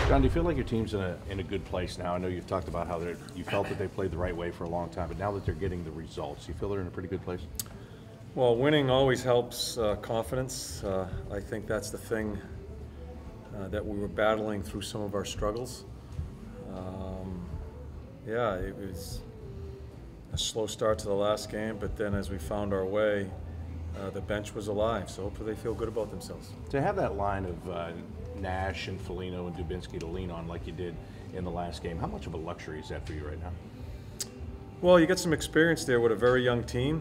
John, do you feel like your team's in a good place now? I know you've talked about how you felt that they played the right way for a long time, but now that they're getting the results, you feel they're in a pretty good place? Well, winning always helps confidence. I think that's the thing that we were battling through some of our struggles. Yeah, it was a slow start to the last game, but then as we found our way, the bench was alive, so hopefully they feel good about themselves. To have that line of Nash and Foligno and Dubinsky to lean on like you did in the last game, how much of a luxury is that for you right now? Well, you get some experience there with a very young team,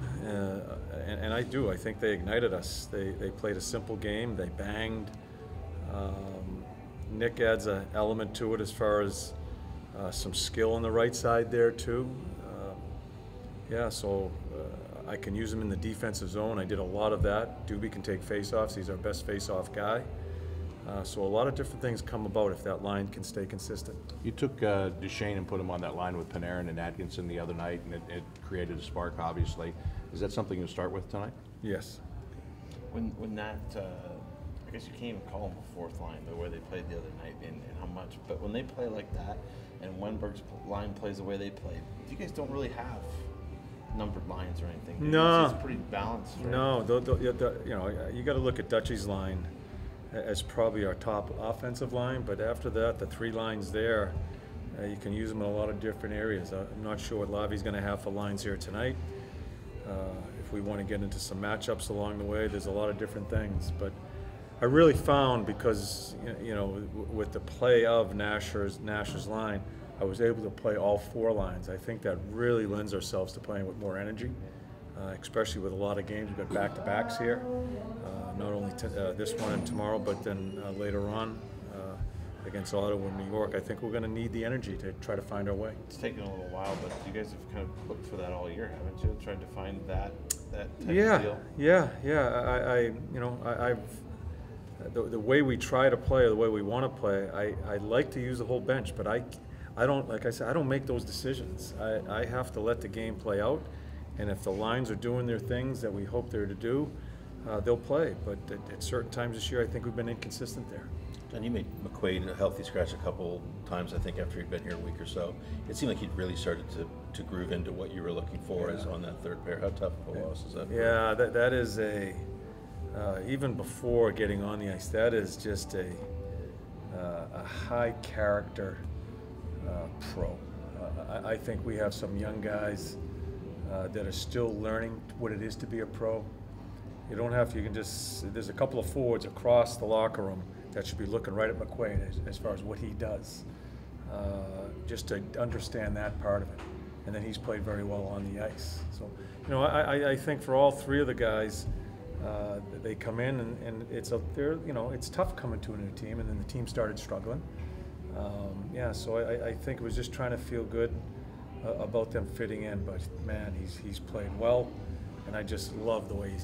and I do. I think they ignited us. They played a simple game. They banged. Nick adds an element to it as far as some skill on the right side there too. Yeah, so I can use him in the defensive zone. I did a lot of that. Doobie can take faceoffs. He's our best faceoff guy. So a lot of different things come about if that line can stay consistent. You took Duchesne and put him on that line with Panarin and Atkinson the other night, and it created a spark, obviously. Is that something you'll start with tonight? Yes. When that, I guess you can't even call them a fourth line, the way they played the other night and how much. But when they play like that, and Wenberg's line plays the way they played, you guys don't really have numbered lines or anything. No. It's pretty balanced, right? No, you got to look at Dutchy's line as probably our top offensive line, but after that, the three lines there, you can use them in a lot of different areas. I'm not sure what Lavi's going to have for lines here tonight. If we want to get into some matchups along the way, there's a lot of different things. But I really found, because with the play of Nash's line, I was able to play all four lines. I think that really lends ourselves to playing with more energy, especially with a lot of games. We've got back-to-backs here, not only this one and tomorrow, but then later on against Ottawa and New York. I think we're going to need the energy to try to find our way. It's taken a little while, but you guys have kind of looked for that all year, haven't you? Tried to find that type of deal. Yeah. The way we try to play, or the way we want to play, I like to use the whole bench, but I don't, like I said, I don't make those decisions. I have to let the game play out, and if the lines are doing their things that we hope they're to do, they'll play. But at certain times this year, I think we've been inconsistent there. John, you made McQuaid a healthy scratch a couple times, I think, after he'd been here a week or so. It seemed like he'd really started to groove into what you were looking for as on that third pair. How tough of a loss is that? Yeah, that is even before getting on the ice, that is just a high character pro. I think we have some young guys that are still learning what it is to be a pro. You don't have to, there's a couple of forwards across the locker room that should be looking right at McQuaid as far as what he does, just to understand that part of it. And then he's played very well on the ice. So, I think for all three of the guys, they come in and it's tough coming to a new team, and then the team started struggling. So I think it was just trying to feel good about them fitting in, but man, he's played well, and I just love the way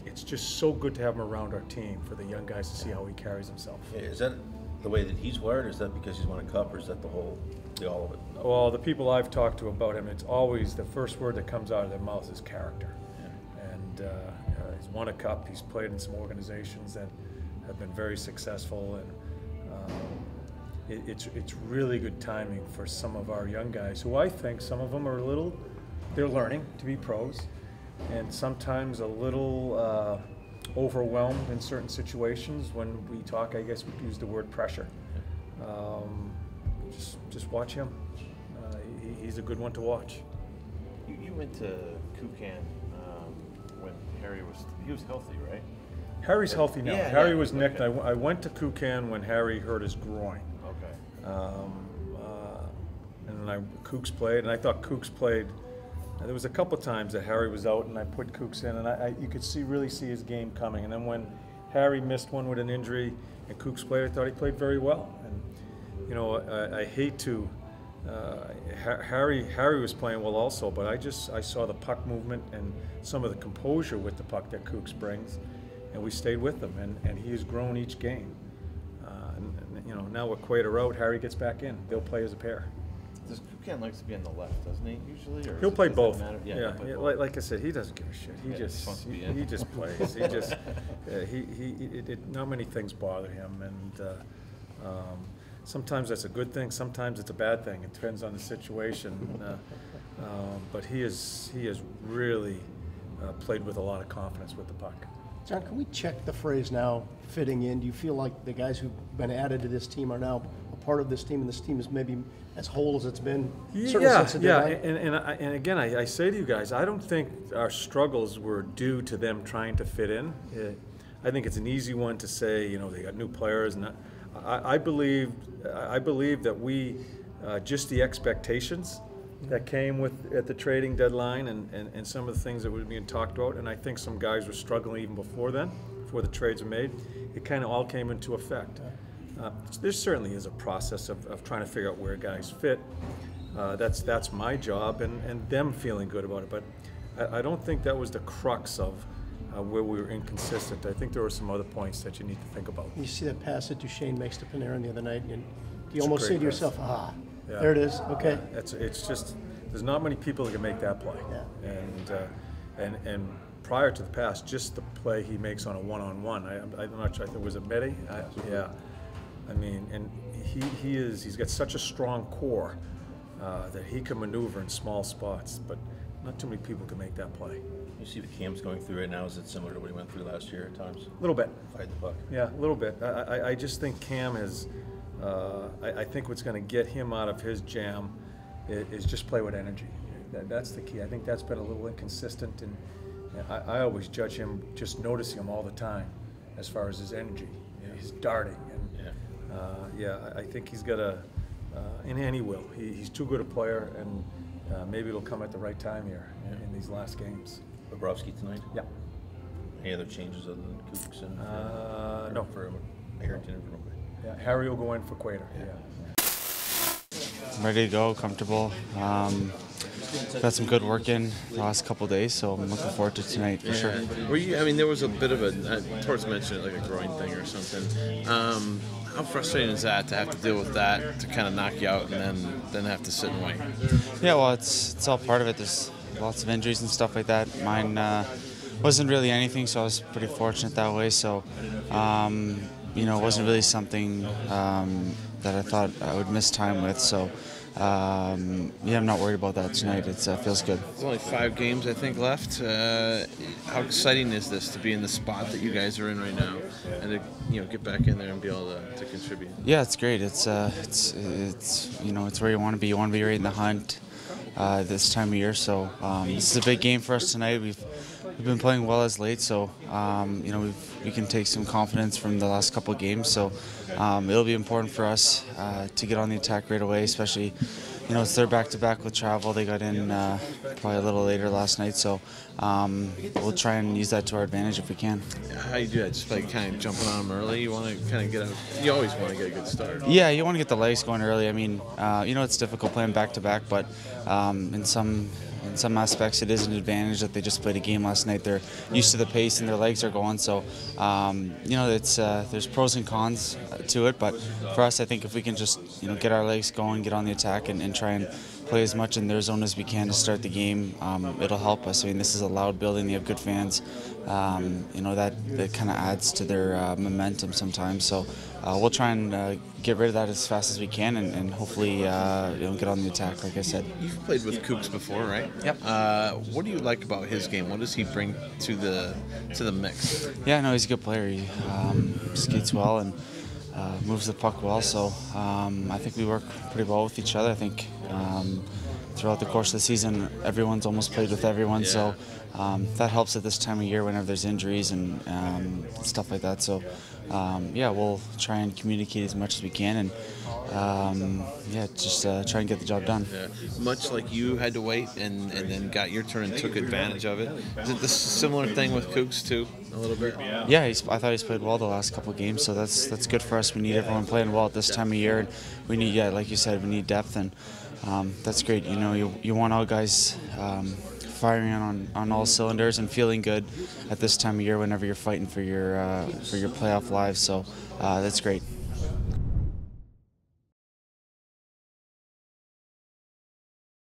it's just so good to have him around our team, for the young guys to see how he carries himself. Yeah, is that the way that he's wired, or is that because he's won a cup, or is that the all of it? Well, the people I've talked to about him, it's always the first word that comes out of their mouths is character. Yeah. And he's won a cup, he's played in some organizations that have been very successful, and it's really good timing for some of our young guys, who I think some of them are they're learning to be pros, and sometimes a little overwhelmed in certain situations. When we talk, I guess we use the word pressure. Just watch him. He's a good one to watch. You went to Kukan when Harry was healthy, right? Harry's healthy now. Yeah, Harry was nicked. Okay. I went to Kukan when Harry hurt his groin. Okay. And then Kooks played, and I thought Kooks played. There was a couple of times that Harry was out, and I put Kooks in, and you could really see his game coming. And then when Harry missed one with an injury and Kooks played, I thought he played very well. And I hate to. Harry was playing well also, but I saw the puck movement and some of the composure with the puck that Kooks brings, and we stayed with him, and he has grown each game. Now with Quater out, Harry gets back in. They'll play as a pair. Does Kukan likes to be on the left, doesn't he, usually? Or He'll play both. Yeah. Like I said, he doesn't give a shit. He just plays. He just not many things bother him, and sometimes that's a good thing, sometimes it's a bad thing. It depends on the situation. But he has really played with a lot of confidence with the puck. John, can we check the phrase now, fitting in? Do you feel like the guys who've been added to this team are now a part of this team, and this team is maybe as whole as it's been? Yeah. And again, I say to you guys, I don't think our struggles were due to them trying to fit in. I think it's an easy one to say, you know, they got new players, and I believe that we just the expectations that came at the trading deadline and some of the things that were being talked about, and I think some guys were struggling even before then, before the trades were made. It kind of all came into effect. There certainly is a process of trying to figure out where guys fit. That's my job, and them feeling good about it. But I don't think that was the crux of where we were inconsistent. I think there were some other points that you need to think about. You see that pass that Duchesne makes to Panarin the other night, and you almost say to yourself, there it is, okay. Yeah, it's just, there's not many people that can make that play. Yeah. And prior to the pass, just the play he makes on a one-on-one, I'm not sure, I think it was a Medi? Yeah. I mean, and he's got such a strong core that he can maneuver in small spots, but not too many people can make that play. You see what Cam's going through right now, is it similar to what he went through last year at times? A little bit. Fight the puck. Yeah, a little bit. I just think Cam has, I think what's going to get him out of his jam is just play with energy. That's the key. I think that's been a little inconsistent, and I always judge him just noticing him all the time as far as his energy, his darting. And I think he's got and he will. He's too good a player, and maybe it'll come at the right time here in these last games. Bobrovsky tonight? Yeah. Any other changes other than Kukan and no. for Harrington and for Yeah, Harry will go in for Quater. Yeah. I'm ready to go, comfortable. Got some good work in the last couple of days, so I'm looking forward to tonight for sure. Were you? I mean, there was a bit of Torts mentioned it, like a groin thing or something. How frustrating is that to have to deal with that, to kind of knock you out and then have to sit and wait? Yeah, well, it's all part of it. There's lots of injuries and stuff like that. Mine wasn't really anything, so I was pretty fortunate that way. So, it wasn't really something that I thought I would miss time with. So, I'm not worried about that tonight. It feels good. There's only 5 games, I think, left. How exciting is this to be in the spot that you guys are in right now, and to get back in there and be able to contribute? Yeah, it's great. It's where you want to be. You want to be right in the hunt this time of year. So this is a big game for us tonight. We've been playing well as late, so we can take some confidence from the last couple of games. So it'll be important for us to get on the attack right away, especially it's their back-to-back with travel. They got in probably a little later last night, so we'll try and use that to our advantage if we can. How do you do that? Just by kind of jumping on them early? You want to kind of get out. You always want to get a good start. Yeah, you want to get the legs going early. I mean, it's difficult playing back-to-back, but in some aspects, it is an advantage that they just played a game last night. They're used to the pace and their legs are going. So, there's pros and cons to it. But for us, I think if we can just get our legs going, get on the attack, and try and play as much in their zone as we can to start the game, it'll help us. I mean, this is a loud building. They have good fans. That kind of adds to their momentum sometimes. So we'll try and get rid of that as fast as we can, and hopefully get on the attack, like I said. You've played with Kooks before, right? Yep. What do you like about his game? What does he bring to the mix? Yeah, no, he's a good player. He skates well and moves the puck well. So I think we work pretty well with each other. I think throughout the course of the season, everyone's almost played with everyone. Yeah. So that helps at this time of year whenever there's injuries and stuff like that. So we'll try and communicate as much as we can, and just try and get the job done. Yeah. Much like you had to wait and then got your turn and took advantage of it. Is it the similar thing with Kooks too, a little bit? Yeah, I thought he's played well the last couple of games, so that's good for us. We need everyone playing well at this time of year, and we need, like you said, we need depth, and that's great. You want all guys firing on all cylinders and feeling good at this time of year whenever you're fighting for your playoff lives. So that's great.